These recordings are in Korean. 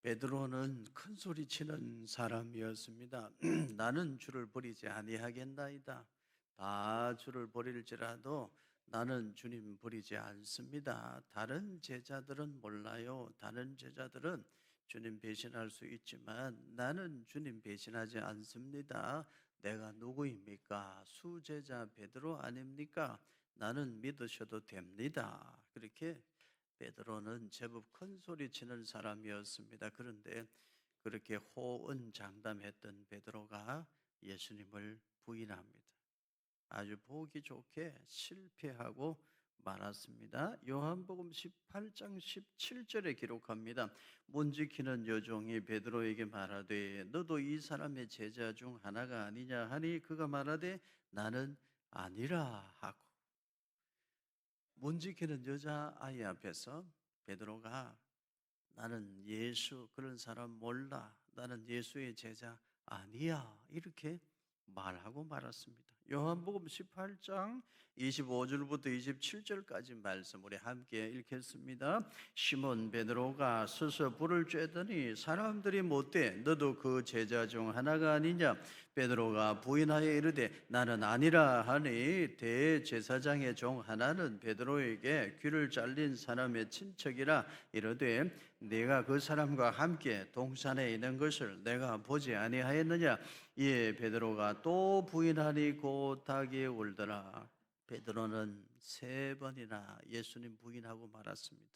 베드로는 큰 소리 치는 사람이었습니다. 나는 주를 버리지 아니하겠나이다. 다 주를 버릴지라도 나는 주님 버리지 않습니다. 다른 제자들은 몰라요. 다른 제자들은 주님 배신할 수 있지만 나는 주님 배신하지 않습니다. 내가 누구입니까? 수제자 베드로 아닙니까? 나는 믿으셔도 됩니다. 그렇게 베드로는 제법 큰 소리 치는 사람이었습니다. 그런데 그렇게 호언장담했던 베드로가 예수님을 부인합니다. 아주 보기 좋게 실패하고 말았습니다. 요한복음 18장 17절에 기록합니다. 문 지키는 여종이 베드로에게 말하되 너도 이 사람의 제자 중 하나가 아니냐 하니 그가 말하되 나는 아니라 하고, 문 지키는 여자아이 앞에서 베드로가 나는 예수 그런 사람 몰라. 나는 예수의 제자 아니야. 이렇게 말하고 말았습니다. 요한복음 18장 25절부터 27절까지 말씀 우리 함께 읽겠습니다. 시몬 베드로가 서서 불을 쬐더니 사람들이 못돼 너도 그 제자 중 하나가 아니냐. 베드로가 부인하여 이르되 나는 아니라 하니 대제사장의 종 하나는 베드로에게 귀를 잘린 사람의 친척이라 이르되 내가 그 사람과 함께 동산에 있는 것을 내가 보지 아니하였느냐. 이에 베드로가 또 부인하니 곧하게 울더라. 베드로는 세 번이나 예수님 부인하고 말았습니다.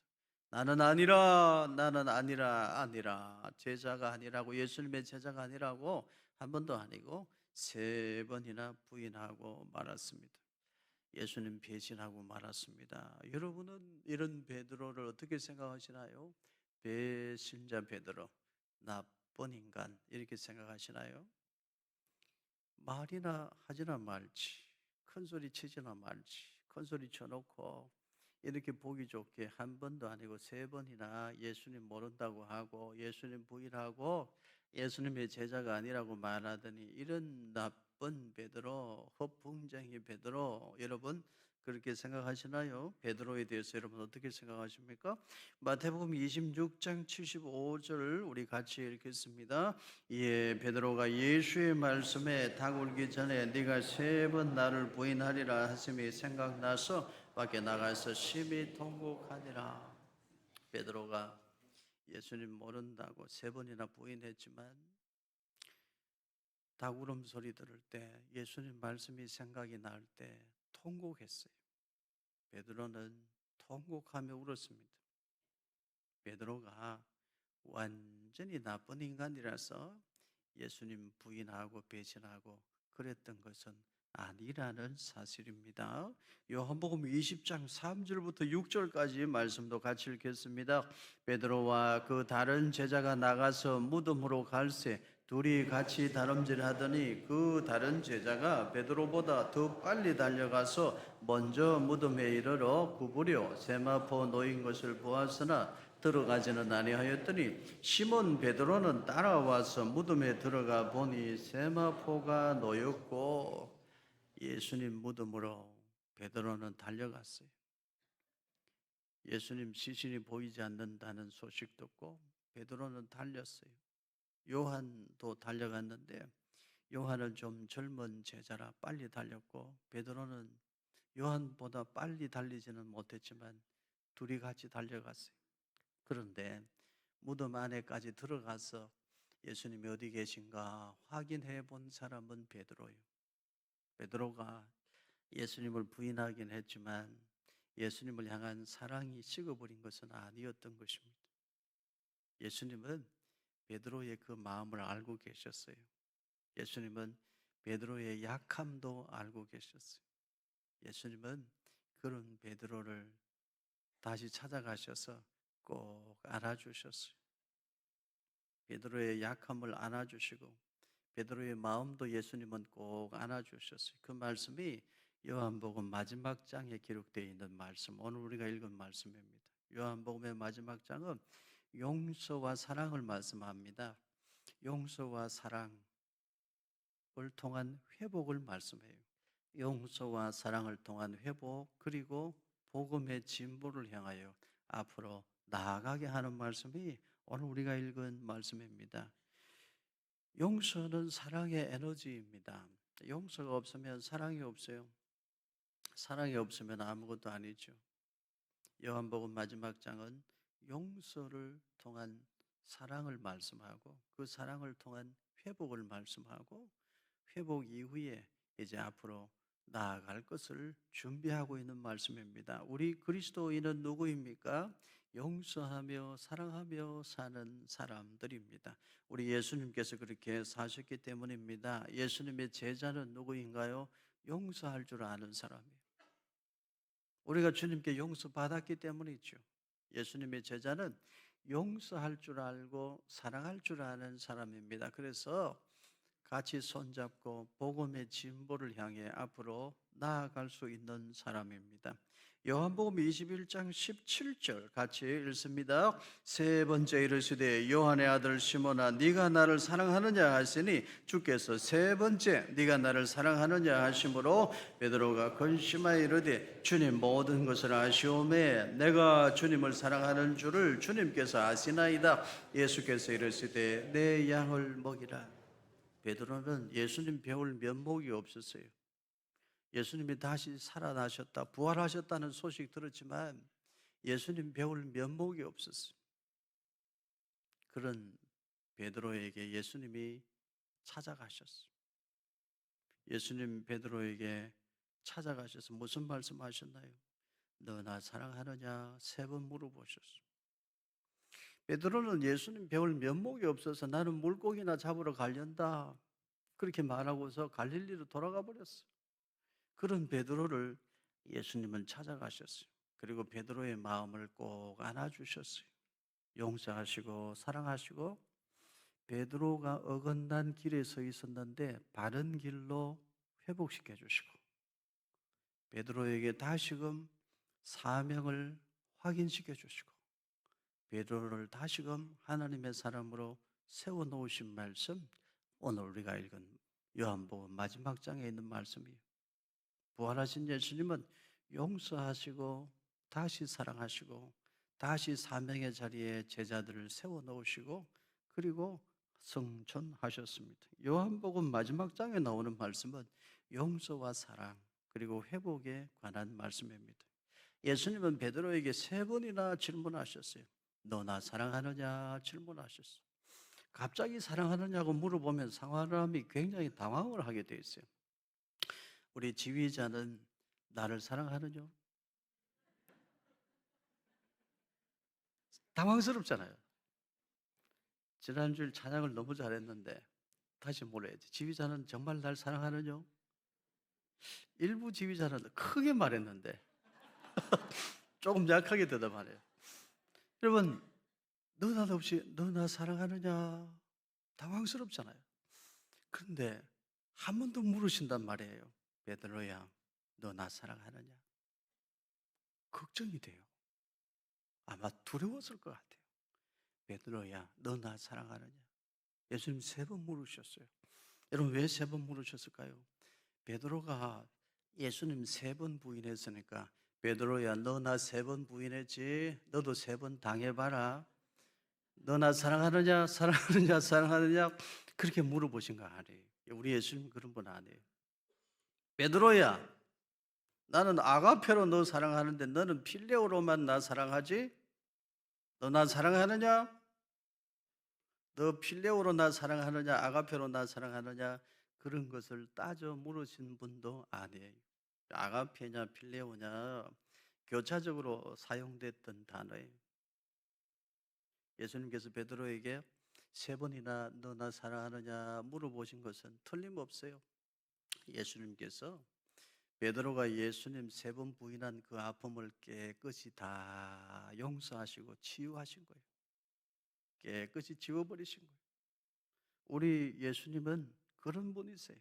나는 아니라, 나는 아니라, 아니라, 제자가 아니라고, 예수님의 제자가 아니라고 한 번도 아니고 세 번이나 부인하고 말았습니다. 예수님 배신하고 말았습니다. 여러분은 이런 베드로를 어떻게 생각하시나요? 배신자 베드로, 나쁜 인간 이렇게 생각하시나요? 말이나 하지나 말지, 큰 소리 치지나 말지, 큰 소리 쳐놓고 이렇게 보기 좋게 한 번도 아니고 세 번이나 예수님 모른다고 하고 예수님 부인하고 예수님의 제자가 아니라고 말하더니 이런 나쁜 베드로, 허풍쟁이 베드로, 여러분 그렇게 생각하시나요? 베드로에 대해서 여러분 어떻게 생각하십니까? 마태복음 26장 75절 우리 같이 읽겠습니다. 이에 베드로가 예수의 말씀에 닭 울기 전에 네가 세 번 나를 부인하리라 하심이 생각나서 밖에 나가서 심히 통곡하니라. 베드로가 예수님 모른다고 세 번이나 부인했지만 닭 울음소리 들을 때 예수님 말씀이 생각이 날 때 통곡했어요. 베드로는 통곡하며 울었습니다. 베드로가 완전히 나쁜 인간이라서 예수님 부인하고 배신하고 그랬던 것은 아니라는 사실입니다. 요한복음 20장 3절부터 6절까지 말씀도 같이 읽겠습니다. 베드로와 그 다른 제자가 나가서 무덤으로 갈새 둘이 같이 다름질하더니 그 다른 제자가 베드로보다 더 빨리 달려가서 먼저 무덤에 이르러 구부려 세마포 놓인 것을 보았으나 들어가지는 아니하였더니 시몬 베드로는 따라와서 무덤에 들어가 보니 세마포가 놓였고 예수님 무덤으로 베드로는 달려갔어요. 예수님 시신이 보이지 않는다는 소식 듣고 베드로는 달렸어요. 요한도 달려갔는데 요한은 좀 젊은 제자라 빨리 달렸고 베드로는 요한보다 빨리 달리지는 못했지만 둘이 같이 달려갔어요. 그런데 무덤 안에까지 들어가서 예수님이 어디 계신가 확인해 본 사람은 베드로예요. 베드로가 예수님을 부인하긴 했지만 예수님을 향한 사랑이 식어버린 것은 아니었던 것입니다. 예수님은 베드로의 그 마음을 알고 계셨어요. 예수님은 베드로의 약함도 알고 계셨어요. 예수님은 그런 베드로를 다시 찾아가셔서 꼭 안아주셨어요. 베드로의 약함을 안아주시고 베드로의 마음도 예수님은 꼭 안아주셨어요. 그 말씀이 요한복음 마지막 장에 기록되어 있는 말씀, 오늘 우리가 읽은 말씀입니다. 요한복음의 마지막 장은 용서와 사랑을 말씀합니다. 용서와 사랑을 통한 회복을 말씀해요. 용서와 사랑을 통한 회복, 그리고 복음의 진보를 향하여 앞으로 나아가게 하는 말씀이 오늘 우리가 읽은 말씀입니다. 용서는 사랑의 에너지입니다. 용서가 없으면 사랑이 없어요. 사랑이 없으면 아무것도 아니죠. 요한복음 마지막 장은 용서를 통한 사랑을 말씀하고 그 사랑을 통한 회복을 말씀하고 회복 이후에 이제 앞으로 나아갈 것을 준비하고 있는 말씀입니다. 우리 그리스도인은 누구입니까? 용서하며 사랑하며 사는 사람들입니다. 우리 예수님께서 그렇게 사셨기 때문입니다. 예수님의 제자는 누구인가요? 용서할 줄 아는 사람이에요. 우리가 주님께 용서받았기 때문이죠. 예수님의 제자는 용서할 줄 알고 사랑할 줄 아는 사람입니다. 그래서 같이 손잡고 복음의 진보를 향해 앞으로 나아갈 수 있는 사람입니다. 요한복음 21장 17절 같이 읽습니다. 세 번째 이르시되 요한의 아들 시몬아 네가 나를 사랑하느냐 하시니 주께서 세 번째 네가 나를 사랑하느냐 하심으로 베드로가 근심하여 이르되 주님 모든 것을 아시오매 내가 주님을 사랑하는 줄을 주님께서 아시나이다. 예수께서 이르시되 내 양을 먹이라. 베드로는 예수님 배울 면목이 없었어요. 예수님이 다시 살아나셨다, 부활하셨다는 소식 들었지만 예수님 배울 면목이 없었어요. 그런 베드로에게 예수님이 찾아가셨어요. 예수님 베드로에게 찾아가셔서 무슨 말씀하셨나요? 너 나 사랑하느냐? 3번 물어보셨어요. 베드로는 예수님 배울 면목이 없어서 나는 물고기나 잡으러 가련다 그렇게 말하고서 갈릴리로 돌아가 버렸어요. 그런 베드로를 예수님은 찾아가셨어요. 그리고 베드로의 마음을 꼭 안아주셨어요. 용서하시고 사랑하시고 베드로가 어긋난 길에 서 있었는데 바른 길로 회복시켜 주시고 베드로에게 다시금 사명을 확인시켜 주시고 베드로를 다시금 하나님의 사람으로 세워놓으신 말씀, 오늘 우리가 읽은 요한복음 마지막 장에 있는 말씀이에요. 부활하신 예수님은 용서하시고 다시 사랑하시고 다시 사명의 자리에 제자들을 세워놓으시고 그리고 성천하셨습니다. 요한복음 마지막 장에 나오는 말씀은 용서와 사랑 그리고 회복에 관한 말씀입니다. 예수님은 베드로에게 3번이나 질문하셨어요. 너 나 사랑하느냐 질문하셨어요. 갑자기 사랑하느냐고 물어보면 사람이 굉장히 당황을 하게 돼 있어요. 우리 지휘자는 나를 사랑하느냐? 당황스럽잖아요. 지난주일 찬양을 너무 잘했는데 다시 물어야지. 지휘자는 정말 날 사랑하느냐? 일부 지휘자는 크게 말했는데 조금 약하게 대답하네요. 여러분, 너나 없이 너 나 사랑하느냐? 당황스럽잖아요. 그런데 한 번 더 물으신단 말이에요. 베드로야, 너 나 사랑하느냐? 걱정이 돼요. 아마 두려웠을 것 같아요. 베드로야, 너 나 사랑하느냐? 예수님 3번 물으셨어요. 여러분, 왜 3번 물으셨을까요? 베드로가 예수님 3번 부인했으니까 베드로야, 너 나 3번 부인했지? 너도 3번 당해봐라. 너 나 사랑하느냐? 사랑하느냐? 사랑하느냐? 그렇게 물어보신 거 아니에요. 우리 예수님 그런 분 아니에요. 베드로야, 나는 아가페로 너 사랑하는데 너는 필레오로만 나 사랑하지? 너 나 사랑하느냐? 너 필레오로 나 사랑하느냐? 아가페로 나 사랑하느냐? 그런 것을 따져 물으신 분도 아니에요. 아가페냐 필레오냐 교차적으로 사용됐던 단어예요. 예수님께서 베드로에게 3번이나 너 나 사랑하느냐 물어보신 것은 틀림없어요. 예수님께서 베드로가 예수님 3번 부인한 그 아픔을 깨끗이 다 용서하시고 치유하신 거예요. 깨끗이 지워버리신 거예요. 우리 예수님은 그런 분이세요.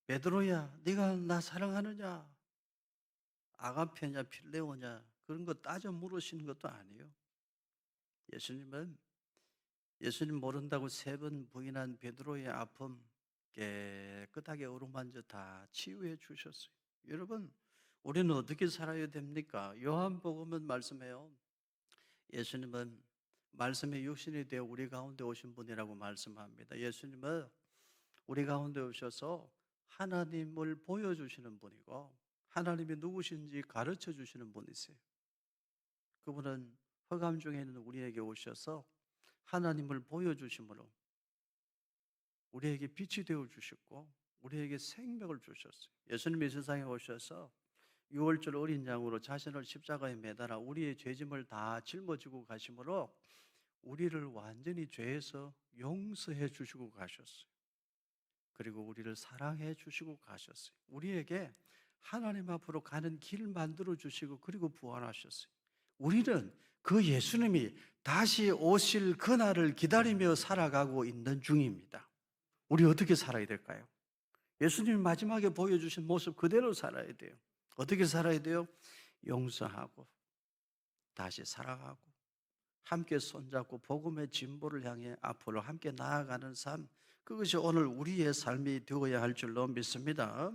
베드로야, 네가 나 사랑하느냐? 아가페냐 필레오냐 그런 거 따져 물으시는 것도 아니에요. 예수님은 예수님 모른다고 3번 부인한 베드로의 아픔 깨끗하게 어루만져 다 치유해 주셨어요. 여러분, 우리는 어떻게 살아야 됩니까? 요한복음은 말씀해요. 예수님은 말씀의 육신이 되어 우리 가운데 오신 분이라고 말씀합니다. 예수님은 우리 가운데 오셔서 하나님을 보여주시는 분이고 하나님이 누구신지 가르쳐 주시는 분이세요. 그분은 흑암 중에 있는 우리에게 오셔서 하나님을 보여주심으로 우리에게 빛이 되어 주셨고 우리에게 생명을 주셨어요. 예수님이 세상에 오셔서 유월절 어린 양으로 자신을 십자가에 매달아 우리의 죄짐을 다 짊어지고 가심으로 우리를 완전히 죄에서 용서해 주시고 가셨어요. 그리고 우리를 사랑해 주시고 가셨어요. 우리에게 하나님 앞으로 가는 길 만들어 주시고 그리고 부활하셨어요. 우리는 그 예수님이 다시 오실 그날을 기다리며 살아가고 있는 중입니다. 우리 어떻게 살아야 될까요? 예수님이 마지막에 보여주신 모습 그대로 살아야 돼요. 어떻게 살아야 돼요? 용서하고 다시 살아가고 함께 손잡고 복음의 진보를 향해 앞으로 함께 나아가는 삶, 그것이 오늘 우리의 삶이 되어야 할 줄로 믿습니다.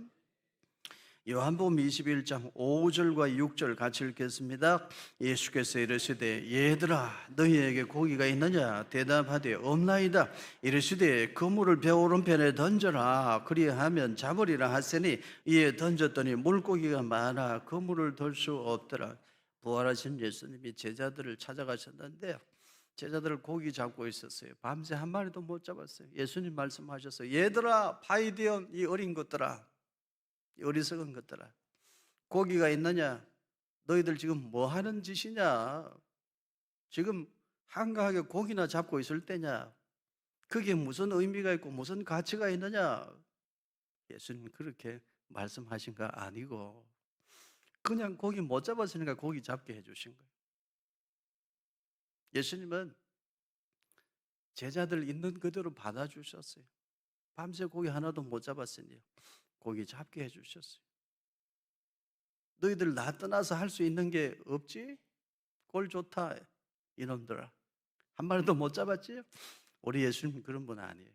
요한복음 21장 5절과 6절 같이 읽겠습니다. 예수께서 이르시되 얘들아 너희에게 고기가 있느냐 대답하되 없나이다. 이르시되 그물을 배 오른편에 던져라 그리하면 잡으리라 하시니 이에 던졌더니 물고기가 많아 그물을 들 수 없더라. 부활하신 예수님이 제자들을 찾아가셨는데 제자들을 고기 잡고 있었어요. 밤새 한 마리도 못 잡았어요. 예수님 말씀하셨어요. 얘들아 파이디온 이 어린 것들아 어리석은 것들아 고기가 있느냐? 너희들 지금 뭐 하는 짓이냐? 지금 한가하게 고기나 잡고 있을 때냐? 그게 무슨 의미가 있고 무슨 가치가 있느냐? 예수님 그렇게 말씀하신 거 아니고 그냥 고기 못 잡았으니까 고기 잡게 해주신 거예요. 예수님은 제자들 있는 그대로 받아주셨어요. 밤새 고기 하나도 못 잡았으니 고기 잡게 해주셨어요. 너희들 나 떠나서 할 수 있는 게 없지? 꼴 좋다 이놈들아. 한 마리도 못 잡았지? 우리 예수님 그런 분 아니에요.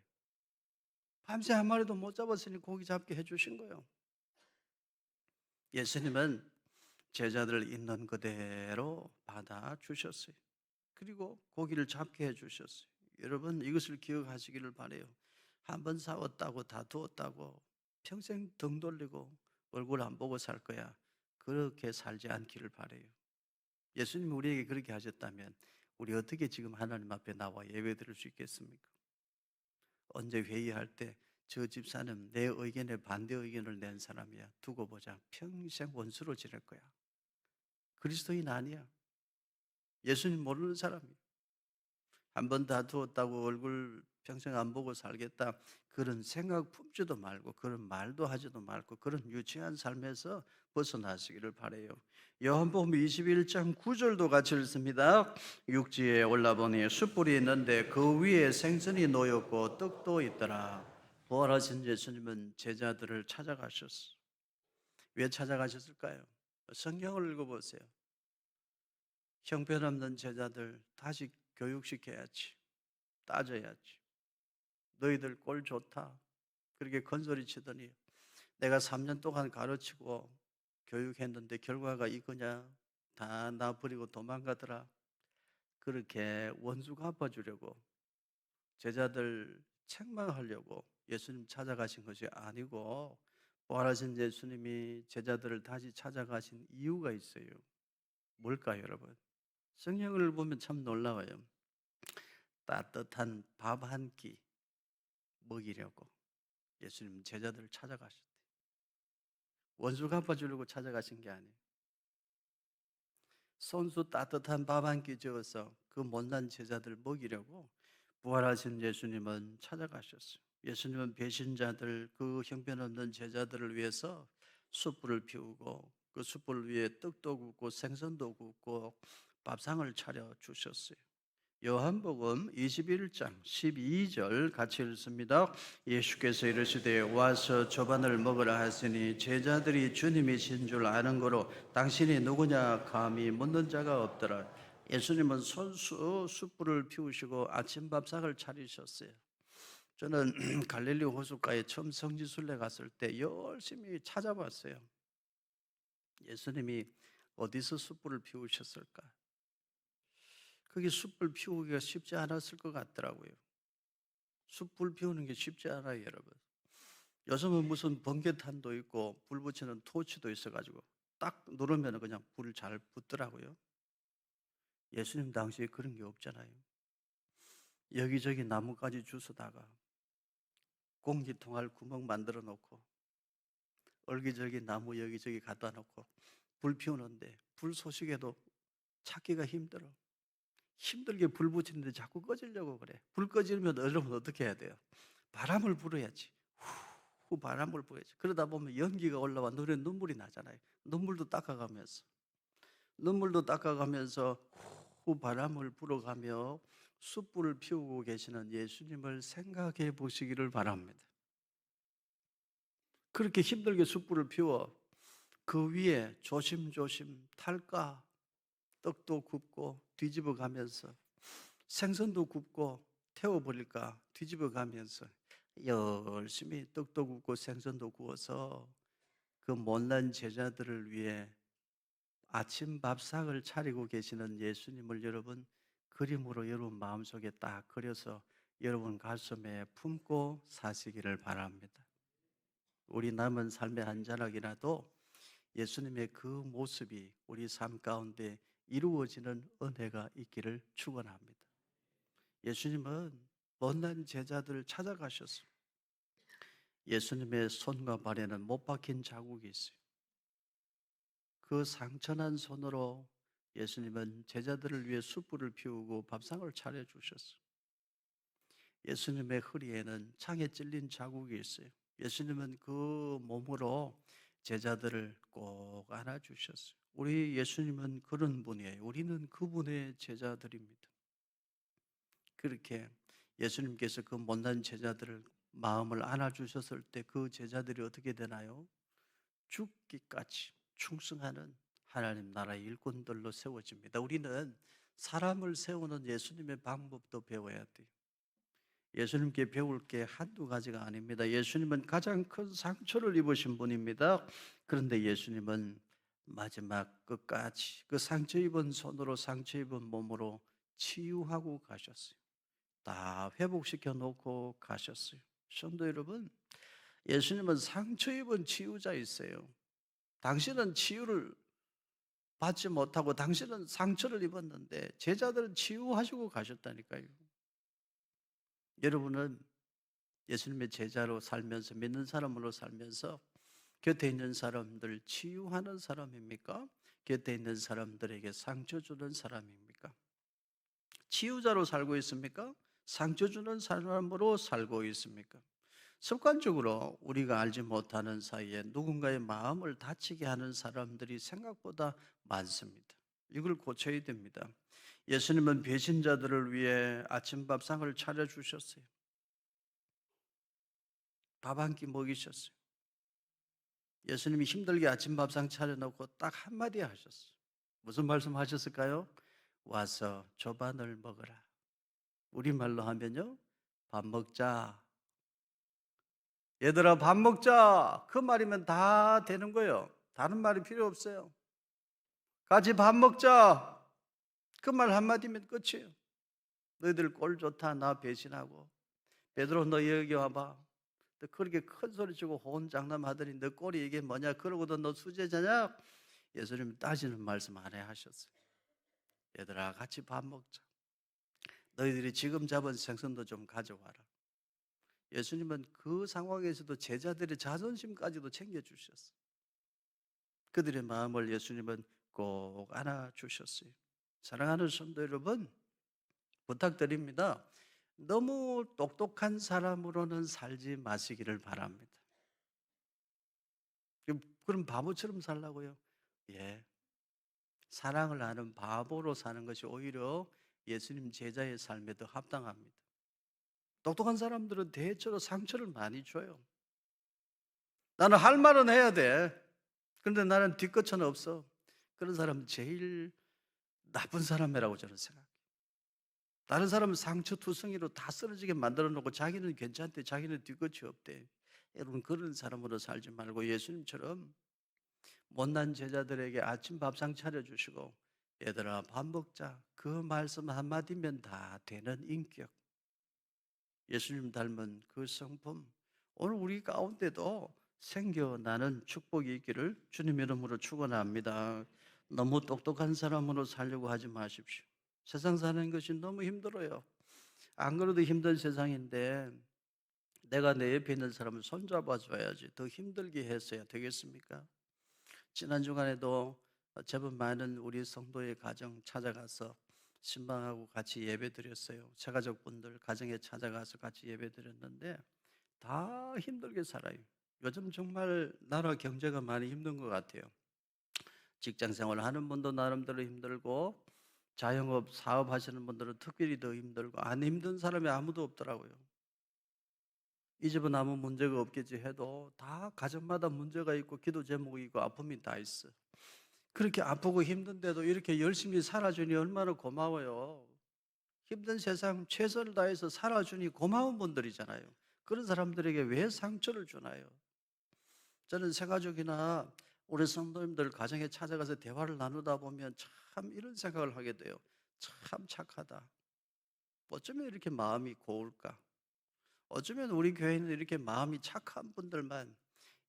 밤새 한 마리도 못 잡았으니 고기 잡게 해주신 거예요. 예수님은 제자들 있는 그대로 받아주셨어요. 그리고 고기를 잡게 해주셨어요. 여러분 이것을 기억하시기를 바라요. 한번 싸웠다고 다투었다고 평생 등 돌리고 얼굴 안 보고 살 거야. 그렇게 살지 않기를 바라요. 예수님이 우리에게 그렇게 하셨다면 우리 어떻게 지금 하나님 앞에 나와 예배 드릴 수 있겠습니까? 언제 회의할 때 저 집사는 내 의견에 반대 의견을 낸 사람이야. 두고 보자. 평생 원수로 지낼 거야. 그리스도인 아니야. 예수님 모르는 사람이야. 한 번 다투었다고 얼굴 평생 안 보고 살겠다. 그런 생각 품지도 말고 그런 말도 하지도 말고 그런 유치한 삶에서 벗어나시기를 바라요. 요한복음 21장 9절도 같이 읽습니다. 육지에 올라보니 숯불이 있는데 그 위에 생선이 놓였고 떡도 있더라. 부활하신 예수님은 제자들을 찾아가셨어. 왜 찾아가셨을까요? 성경을 읽어보세요. 형편없는 제자들 다시 교육시켜야지. 따져야지. 너희들 꼴 좋다. 그렇게 건소리 치더니 내가 3년 동안 가르치고 교육했는데 결과가 이거냐? 다 나 버리고 도망가더라. 그렇게 원수 갚아주려고 제자들 책망하려고 예수님 찾아가신 것이 아니고 부활하신 예수님이 제자들을 다시 찾아가신 이유가 있어요. 뭘까요, 여러분? 성경을 보면 참 놀라워요. 따뜻한 밥 한 끼 먹이려고 예수님 제자들을 찾아가셨대. 원수 갚아주려고 찾아가신 게 아니에요. 손수 따뜻한 밥 한 끼 저어서 그 못난 제자들 먹이려고 부활하신 예수님은 찾아가셨어요. 예수님은 배신자들, 그 형편없는 제자들을 위해서 숯불을 피우고 그 숯불 위에 떡도 굽고 생선도 굽고 밥상을 차려 주셨어요. 요한복음 21장 12절 같이 읽습니다. 예수께서 이르시되 와서 조반을 먹으라 하시니 제자들이 주님이신 줄 아는 거로 당신이 누구냐 감히 묻는 자가 없더라. 예수님은 손수 숯불을 피우시고 아침 밥상을 차리셨어요. 저는 갈릴리 호숫가에 처음 성지순례 갔을 때 열심히 찾아봤어요. 예수님이 어디서 숯불을 피우셨을까? 그게 숯불 피우기가 쉽지 않았을 것 같더라고요. 숯불 피우는 게 쉽지 않아요, 여러분. 요즘은 무슨 번개탄도 있고 불 붙이는 토치도 있어가지고 딱 누르면 그냥 불 잘 붙더라고요. 예수님 당시에 그런 게 없잖아요. 여기저기 나뭇가지 주워다가 공기통할 구멍 만들어 놓고 얼기저기 나무 여기저기 갖다 놓고 불 피우는데 불 소식에도 찾기가 힘들어. 힘들게 불 붙이는데 자꾸 꺼지려고 그래. 불 꺼지면 여러분 어떻게 해야 돼요? 바람을 불어야지. 후 바람을 불어야지. 그러다 보면 연기가 올라와 눈에 눈물이 나잖아요. 눈물도 닦아가면서 후 바람을 불어가며 숯불을 피우고 계시는 예수님을 생각해 보시기를 바랍니다. 그렇게 힘들게 숯불을 피워 그 위에 조심조심 탈까 떡도 굽고 뒤집어 가면서 생선도 굽고 태워버릴까 뒤집어 가면서 열심히 떡도 굽고 생선도 구워서 그 못난 제자들을 위해 아침 밥상을 차리고 계시는 예수님을 여러분 그림으로 여러분 마음속에 딱 그려서 여러분 가슴에 품고 사시기를 바랍니다. 우리 남은 삶의 한 자락이라도 예수님의 그 모습이 우리 삶 가운데 이루어지는 은혜가 있기를 축원합니다. 예수님은 못난 제자들을 찾아가셨어요. 예수님의 손과 발에는 못 박힌 자국이 있어요. 그 상처난 손으로 예수님은 제자들을 위해 숯불을 피우고 밥상을 차려주셨어요. 예수님의 허리에는 창에 찔린 자국이 있어요. 예수님은 그 몸으로 제자들을 꼭 안아주셨어요. 우리 예수님은 그런 분이에요. 우리는 그분의 제자들입니다. 그렇게 예수님께서 그 못난 제자들을 마음을 안아주셨을 때 그 제자들이 어떻게 되나요? 죽기까지 충성하는 하나님 나라의 일꾼들로 세워집니다. 우리는 사람을 세우는 예수님의 방법도 배워야 돼요. 예수님께 배울 게 한두 가지가 아닙니다. 예수님은 가장 큰 상처를 입으신 분입니다. 그런데 예수님은 마지막 끝까지 그 상처 입은 손으로 상처 입은 몸으로 치유하고 가셨어요. 다 회복시켜 놓고 가셨어요. 성도 여러분, 예수님은 상처 입은 치유자이세요. 당신은 치유를 받지 못하고 당신은 상처를 입었는데 제자들은 치유하시고 가셨다니까요. 여러분은 예수님의 제자로 살면서 믿는 사람으로 살면서 곁에 있는 사람들 치유하는 사람입니까? 곁에 있는 사람들에게 상처 주는 사람입니까? 치유자로 살고 있습니까? 상처 주는 사람으로 살고 있습니까? 습관적으로 우리가 알지 못하는 사이에 누군가의 마음을 다치게 하는 사람들이 생각보다 많습니다. 이걸 고쳐야 됩니다. 예수님은 배신자들을 위해 아침밥상을 차려주셨어요. 밥 한 끼 먹이셨어요. 예수님이 힘들게 아침밥상 차려놓고 딱 한마디 하셨어요. 무슨 말씀 하셨을까요? 와서 조반을 먹어라. 우리말로 하면요, 밥 먹자. 얘들아 밥 먹자. 그 말이면 다 되는 거예요. 다른 말이 필요 없어요. 같이 밥 먹자. 그 말 한마디면 끝이에요. 너희들 꼴 좋다. 나 배신하고. 베드로 너 여기 와봐. 너 그렇게 큰 소리 치고 호언장담하더니 너 꼴이 이게 뭐냐. 그러고도 너 수제자냐. 예수님 따지는 말씀 안 해 하셨어요. 얘들아 같이 밥 먹자. 너희들이 지금 잡은 생선도 좀 가져와라. 예수님은 그 상황에서도 제자들의 자존심까지도 챙겨주셨어요. 그들의 마음을 예수님은 꼭 안아주셨어요. 사랑하는 성도 여러분, 부탁드립니다. 너무 똑똑한 사람으로는 살지 마시기를 바랍니다. 그럼 바보처럼 살라고요? 예. 사랑을 아는 바보로 사는 것이 오히려 예수님 제자의 삶에 더 합당합니다. 똑똑한 사람들은 대체로 상처를 많이 줘요. 나는 할 말은 해야 돼. 그런데 나는 뒷거처는 없어. 그런 사람은 제일 나쁜 사람이라고 저는 생각해요. 다른 사람은 상처투성이로 다 쓰러지게 만들어 놓고 자기는 괜찮대, 자기는 뒤끝이 없대. 여러분 그런 사람으로 살지 말고 예수님처럼 못난 제자들에게 아침 밥상 차려주시고 얘들아 밥 먹자. 그 말씀 한마디면 다 되는 인격. 예수님 닮은 그 성품, 오늘 우리 가운데도 생겨나는 축복이 있기를 주님 이름으로 축원합니다. 너무 똑똑한 사람으로 살려고 하지 마십시오. 세상 사는 것이 너무 힘들어요. 안 그래도 힘든 세상인데 내가 내 옆에 있는 사람을 손잡아 줘야지. 더 힘들게 했어야 되겠습니까? 지난 주간에도 제법 많은 우리 성도의 가정 찾아가서 신방하고 같이 예배 드렸어요. 새가족분들 가정에 찾아가서 같이 예배 드렸는데 다 힘들게 살아요. 요즘 정말 나라 경제가 많이 힘든 것 같아요. 직장 생활 하는 분도 나름대로 힘들고 자영업 사업하시는 분들은 특별히 더 힘들고 안 힘든 사람이 아무도 없더라고요. 이 집은 아무 문제가 없겠지 해도 다 가정마다 문제가 있고 기도 제목이 있고 아픔이 다 있어. 그렇게 아프고 힘든데도 이렇게 열심히 살아주니 얼마나 고마워요. 힘든 세상 최선을 다해서 살아주니 고마운 분들이잖아요. 그런 사람들에게 왜 상처를 주나요? 저는 새가족이나 우리 성도님들 가정에 찾아가서 대화를 나누다 보면 참 이런 생각을 하게 돼요. 참 착하다. 어쩌면 이렇게 마음이 고울까? 어쩌면 우리 교회는 이렇게 마음이 착한 분들만,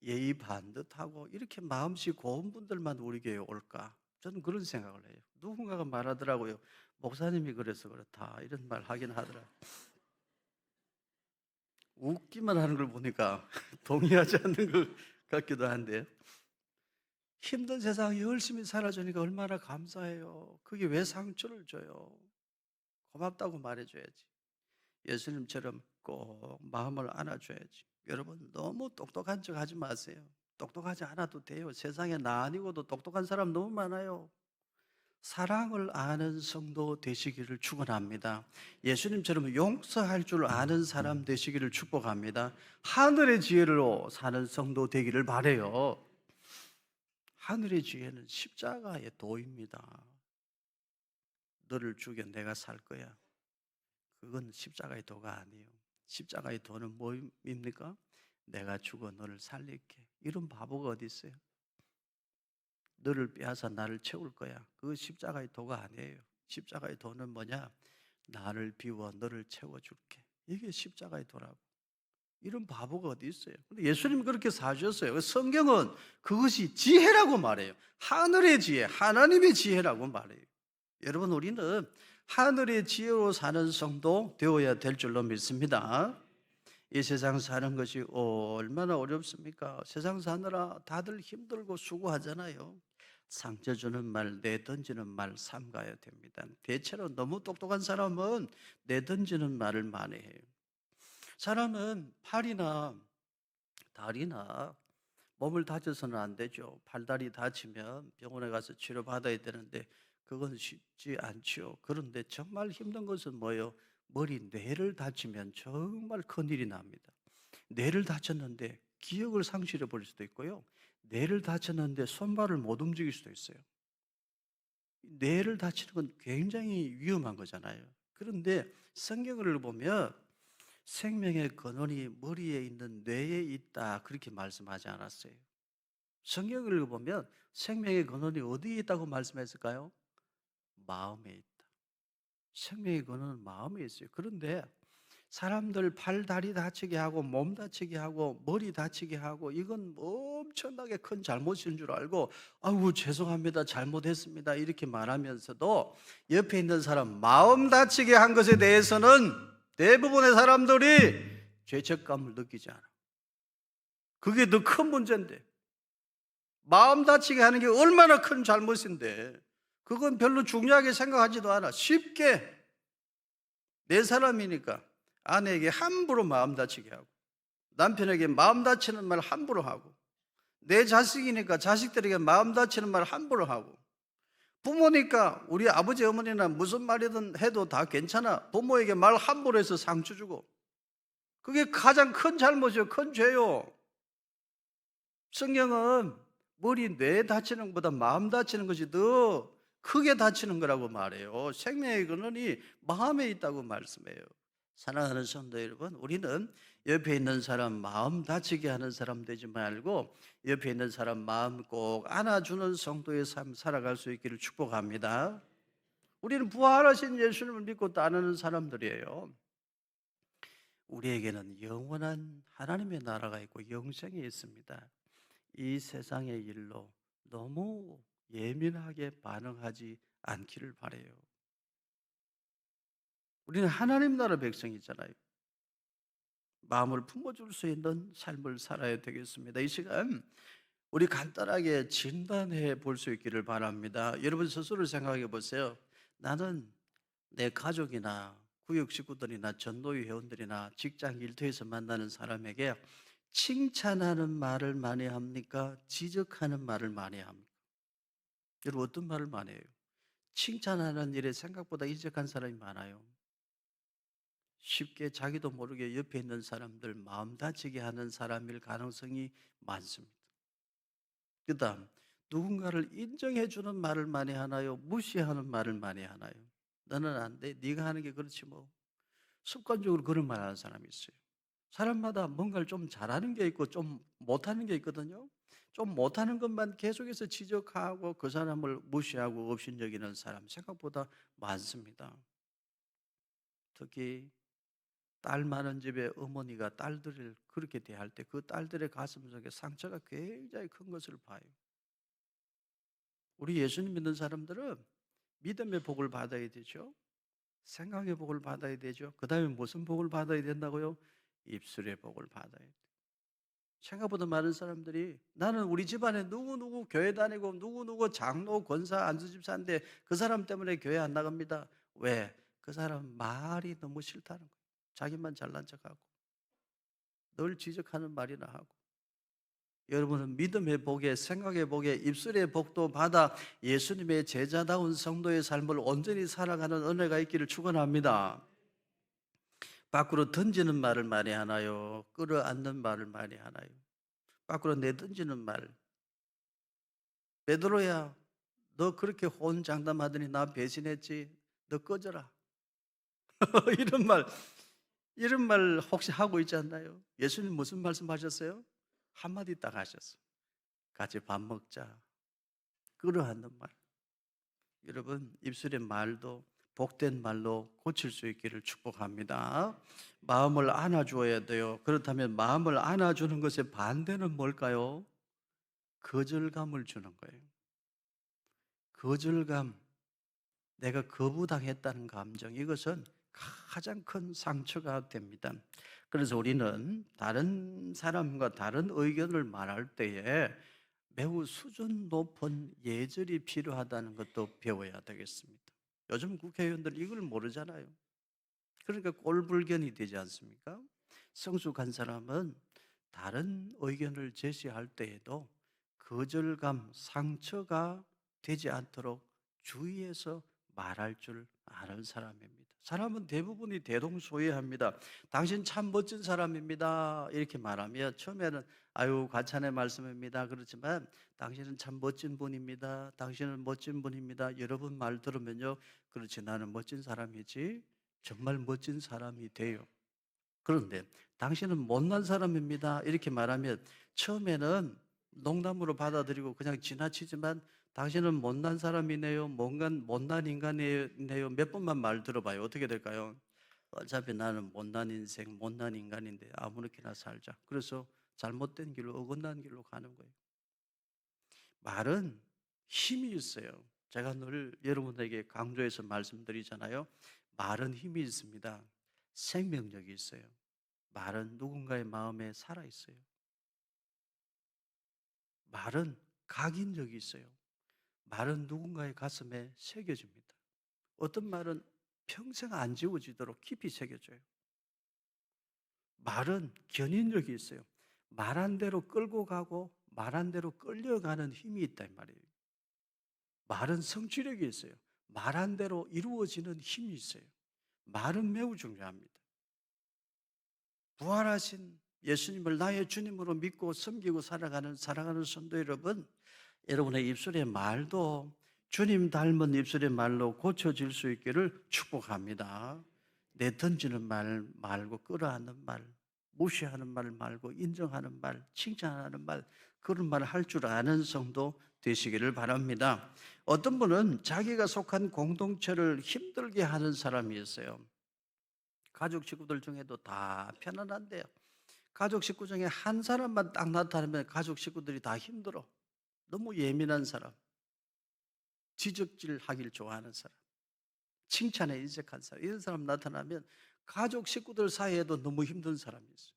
예의 반듯하고 이렇게 마음씨 고운 분들만 우리 교회에 올까? 저는 그런 생각을 해요. 누군가가 말하더라고요. 목사님이 그래서 그렇다 이런 말 하긴 하더라고요. 웃기만 하는 걸 보니까 동의하지 않는 것 같기도 한데, 힘든 세상 열심히 살아주니까 얼마나 감사해요. 그게 왜 상처를 줘요? 고맙다고 말해줘야지. 예수님처럼 꼭 마음을 안아줘야지. 여러분 너무 똑똑한 척 하지 마세요. 똑똑하지 않아도 돼요. 세상에 나 아니고도 똑똑한 사람 너무 많아요. 사랑을 아는 성도 되시기를 축원합니다. 예수님처럼 용서할 줄 아는 사람 되시기를 축복합니다. 하늘의 지혜로 사는 성도 되기를 바라요. 하늘의 지혜는 십자가의 도입니다. 너를 죽여 내가 살 거야. 그건 십자가의 도가 아니에요. 십자가의 도는 뭐입니까? 내가 죽어 너를 살릴게. 이런 바보가 어디 있어요? 너를 빼앗아 나를 채울 거야. 그거 십자가의 도가 아니에요. 십자가의 도는 뭐냐? 나를 비워 너를 채워줄게. 이게 십자가의 도라고. 이런 바보가 어디 있어요? 근데 예수님이 그렇게 사주셨어요. 성경은 그것이 지혜라고 말해요. 하늘의 지혜, 하나님의 지혜라고 말해요. 여러분 우리는 하늘의 지혜로 사는 성도 되어야 될 줄로 믿습니다. 이 세상 사는 것이 얼마나 어렵습니까? 세상 사느라 다들 힘들고 수고하잖아요. 상처 주는 말, 내던지는 말 삼가야 됩니다. 대체로 너무 똑똑한 사람은 내던지는 말을 많이 해요. 사람은 팔이나 다리나 몸을 다쳐서는 안 되죠. 팔다리 다치면 병원에 가서 치료받아야 되는데 그건 쉽지 않죠. 그런데 정말 힘든 것은 뭐예요? 머리, 뇌를 다치면 정말 큰일이 납니다. 뇌를 다쳤는데 기억을 상실해 버릴 수도 있고요. 뇌를 다쳤는데 손발을 못 움직일 수도 있어요. 뇌를 다치는 건 굉장히 위험한 거잖아요. 그런데 성경을 보면 생명의 근원이 머리에 있는 뇌에 있다 그렇게 말씀하지 않았어요. 성경을 읽어보면 생명의 근원이 어디에 있다고 말씀했을까요? 마음에 있다. 생명의 근원은 마음에 있어요. 그런데 사람들 팔, 다리 다치게 하고 몸 다치게 하고 머리 다치게 하고 이건 엄청나게 큰 잘못인 줄 알고 아이고 죄송합니다 잘못했습니다 이렇게 말하면서도 옆에 있는 사람 마음 다치게 한 것에 대해서는 대부분의 사람들이 죄책감을 느끼지 않아. 그게 더 큰 문제인데 마음 다치게 하는 게 얼마나 큰 잘못인데 그건 별로 중요하게 생각하지도 않아. 쉽게 내 사람이니까 아내에게 함부로 마음 다치게 하고 남편에게 마음 다치는 말 함부로 하고 내 자식이니까 자식들에게 마음 다치는 말 함부로 하고 부모니까 우리 아버지 어머니나 무슨 말이든 해도 다 괜찮아. 부모에게 말 함부로 해서 상처 주고 그게 가장 큰 잘못이요. 큰 죄요. 성경은 머리, 뇌 다치는 것보다 마음 다치는 것이 더 크게 다치는 거라고 말해요. 생명의 근원이 마음에 있다고 말씀해요. 사랑하는 성도 여러분, 우리는 옆에 있는 사람 마음 다치게 하는 사람 되지 말고 옆에 있는 사람 마음 꼭 안아주는 성도의 삶 살아갈 수 있기를 축복합니다. 우리는 부활하신 예수님을 믿고 따르는 사람들이에요. 우리에게는 영원한 하나님의 나라가 있고 영생이 있습니다. 이 세상의 일로 너무 예민하게 반응하지 않기를 바라요. 우리는 하나님 나라 백성이잖아요. 마음을 품어줄 수 있는 삶을 살아야 되겠습니다. 이 시간 우리 간단하게 진단해 볼 수 있기를 바랍니다. 여러분 스스로 생각해 보세요. 나는 내 가족이나 구역 식구들이나 전도회 회원들이나 직장 일터에서 만나는 사람에게 칭찬하는 말을 많이 합니까? 지적하는 말을 많이 합니까? 여러분 어떤 말을 많이 해요? 칭찬하는 일에 생각보다 인색한 사람이 많아요. 쉽게 자기도 모르게 옆에 있는 사람들 마음 다치게 하는 사람일 가능성이 많습니다. 그 다음, 누군가를 인정해 주는 말을 많이 하나요? 무시하는 말을 많이 하나요? 너는 안 돼. 네가 하는 게 그렇지 뭐. 습관적으로 그런 말 하는 사람이 있어요. 사람마다 뭔가를 좀 잘하는 게 있고 좀 못하는 게 있거든요. 좀 못하는 것만 계속해서 지적하고 그 사람을 무시하고 업신여기는 사람 생각보다 많습니다. 특히 딸 많은 집의 어머니가 딸들을 그렇게 대할 때 그 딸들의 가슴 속에 상처가 굉장히 큰 것을 봐요. 우리 예수님 믿는 사람들은 믿음의 복을 받아야 되죠. 생각의 복을 받아야 되죠. 그 다음에 무슨 복을 받아야 된다고요? 입술의 복을 받아야 돼요. 생각보다 많은 사람들이 나는 우리 집안에 누구누구 교회 다니고 누구누구 장로, 권사, 안수집사인데 그 사람 때문에 교회 안 나갑니다. 왜? 그 사람 말이 너무 싫다는 거예요. 자기만 잘난 척하고 늘 지적하는 말이나 하고. 여러분은 믿음의 복에 생각의 복에 입술의 복도 받아 예수님의 제자다운 성도의 삶을 온전히 살아가는 은혜가 있기를 축원합니다. 밖으로 던지는 말을 많이 하나요? 끌어안는 말을 많이 하나요? 밖으로 내던지는 말. 베드로야, 너 그렇게 호언장담하더니 나 배신했지? 너 꺼져라. 이런 말, 이런 말 혹시 하고 있지 않나요? 예수님 무슨 말씀하셨어요? 한마디 딱 하셨어요. 같이 밥 먹자. 끌어안는 말. 여러분 입술의 말도 복된 말로 고칠 수 있기를 축복합니다. 마음을 안아주어야 돼요. 그렇다면 마음을 안아주는 것의 반대는 뭘까요? 거절감을 주는 거예요. 거절감, 내가 거부당했다는 감정, 이것은 가장 큰 상처가 됩니다. 그래서 우리는 다른 사람과 다른 의견을 말할 때에 매우 수준 높은 예절이 필요하다는 것도 배워야 되겠습니다. 요즘 국회의원들 이걸 모르잖아요. 그러니까 꼴불견이 되지 않습니까? 성숙한 사람은 다른 의견을 제시할 때에도 거절감, 상처가 되지 않도록 주의해서 말할 줄 아는 사람입니다. 사람은 대부분이 대동소이합니다. 당신 참 멋진 사람입니다. 이렇게 말하면 처음에는 아유 과찬의 말씀입니다. 그렇지만 당신은 참 멋진 분입니다. 당신은 멋진 분입니다. 여러분 말 들으면요, 그렇지 나는 멋진 사람이지 정말 멋진 사람이 돼요. 그런데 당신은 못난 사람입니다. 이렇게 말하면 처음에는 농담으로 받아들이고 그냥 지나치지만 당신은 못난 사람이네요. 못난 인간이네요. 몇 번만 말 들어봐요. 어떻게 될까요? 어차피 나는 못난 인생, 못난 인간인데 아무렇게나 살자. 그래서 잘못된 길로, 어긋난 길로 가는 거예요. 말은 힘이 있어요. 제가 늘 여러분에게 강조해서 말씀드리잖아요. 말은 힘이 있습니다. 생명력이 있어요. 말은 누군가의 마음에 살아있어요. 말은 각인력이 있어요. 말은 누군가의 가슴에 새겨집니다. 어떤 말은 평생 안 지워지도록 깊이 새겨져요. 말은 견인력이 있어요. 말한 대로 끌고 가고 말한 대로 끌려가는 힘이 있다 이 말이에요. 말은 성취력이 있어요. 말한 대로 이루어지는 힘이 있어요. 말은 매우 중요합니다. 부활하신 예수님을 나의 주님으로 믿고 섬기고 살아가는 사랑하는 성도 여러분, 여러분의 입술의 말도 주님 닮은 입술의 말로 고쳐질 수 있기를 축복합니다. 내던지는 말 말고 끌어안는 말, 무시하는 말 말고 인정하는 말, 칭찬하는 말, 그런 말을 할 줄 아는 성도 되시기를 바랍니다. 어떤 분은 자기가 속한 공동체를 힘들게 하는 사람이 있어요. 가족 식구들 중에도 다 편안한데요. 가족 식구 중에 한 사람만 딱 나타나면 가족 식구들이 다 힘들어. 너무 예민한 사람, 지적질 하길 좋아하는 사람, 칭찬에 인색한 사람, 이런 사람 나타나면 가족 식구들 사이에도 너무 힘든 사람이 있어요.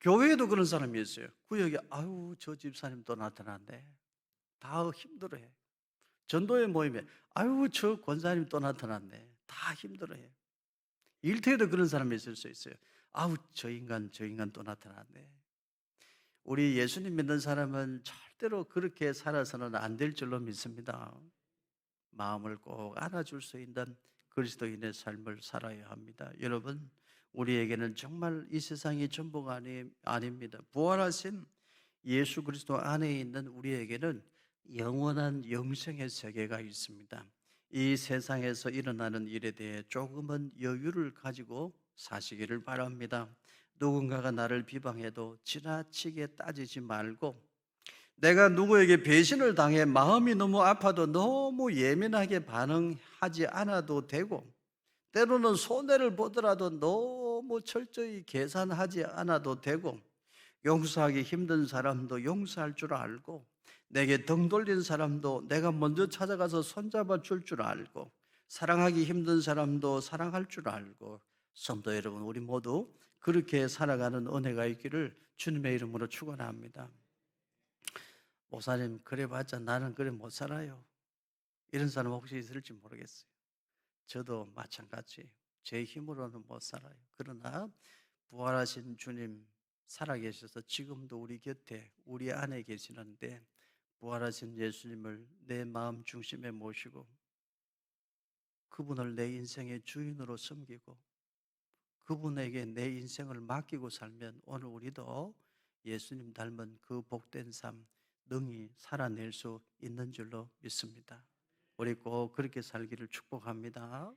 교회에도 그런 사람이 있어요. 구역에 아유 저 집사님 또 나타났네. 다 힘들어해. 전도회 모임에 아유 저 권사님 또 나타났네. 다 힘들어해. 일터에도 그런 사람이 있을 수 있어요. 아우 저 인간 또 나타났네. 우리 예수님 믿는 사람은 절대로 그렇게 살아서는 안 될 줄로 믿습니다. 마음을 꼭 안아줄 수 있는 그리스도인의 삶을 살아야 합니다. 여러분, 우리에게는 정말 이 세상이 전부가 아닙니다. 부활하신 예수 그리스도 안에 있는 우리에게는 영원한 영생의 세계가 있습니다. 이 세상에서 일어나는 일에 대해 조금은 여유를 가지고 사시기를 바랍니다. 누군가가 나를 비방해도 지나치게 따지지 말고, 내가 누구에게 배신을 당해 마음이 너무 아파도 너무 예민하게 반응하지 않아도 되고, 때로는 손해를 보더라도 너무 철저히 계산하지 않아도 되고, 용서하기 힘든 사람도 용서할 줄 알고, 내게 등 돌린 사람도 내가 먼저 찾아가서 손잡아 줄 줄 알고, 사랑하기 힘든 사람도 사랑할 줄 알고, 성도 여러분, 우리 모두 그렇게 살아가는 은혜가 있기를 주님의 이름으로 축원합니다. 목사님, 그래봤자 나는 그래 못 살아요. 이런 사람 혹시 있을지 모르겠어요. 저도 마찬가지예요. 제 힘으로는 못 살아요. 그러나 부활하신 주님 살아계셔서 지금도 우리 곁에, 우리 안에 계시는데, 부활하신 예수님을 내 마음 중심에 모시고 그분을 내 인생의 주인으로 섬기고 그분에게 내 인생을 맡기고 살면 오늘 우리도 예수님 닮은 그 복된 삶 능히 살아낼 수 있는 줄로 믿습니다. 우리 꼭 그렇게 살기를 축복합니다.